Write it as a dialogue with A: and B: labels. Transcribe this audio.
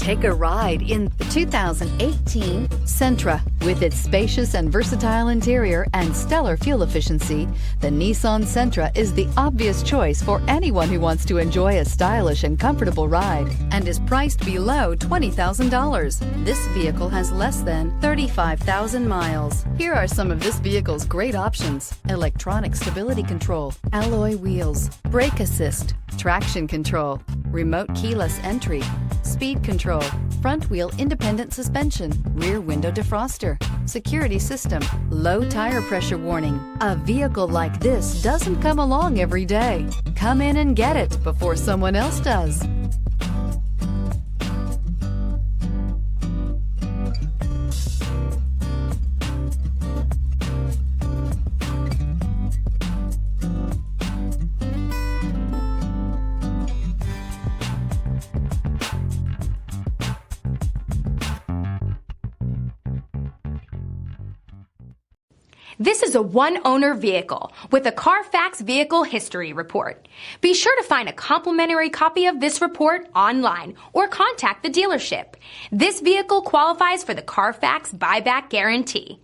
A: Take a ride in the 2018 Sentra. With its spacious and versatile interior and stellar fuel efficiency, the Nissan Sentra is the obvious choice for anyone who wants to enjoy a stylish and comfortable ride and is priced below $20,000. This vehicle has less than 35,000 miles. Here are some of this vehicle's great options: electronic stability control, alloy wheels, brake assist, traction control, remote keyless entry, speed control, front wheel independent suspension, rear window defroster, security system, low tire pressure warning. A vehicle like this doesn't come along every day. Come in and get it before someone else does.
B: This is a one-owner vehicle with a Carfax Vehicle History Report. Be sure to find a complimentary copy of this report online or contact the dealership. This vehicle qualifies for the Carfax Buyback Guarantee.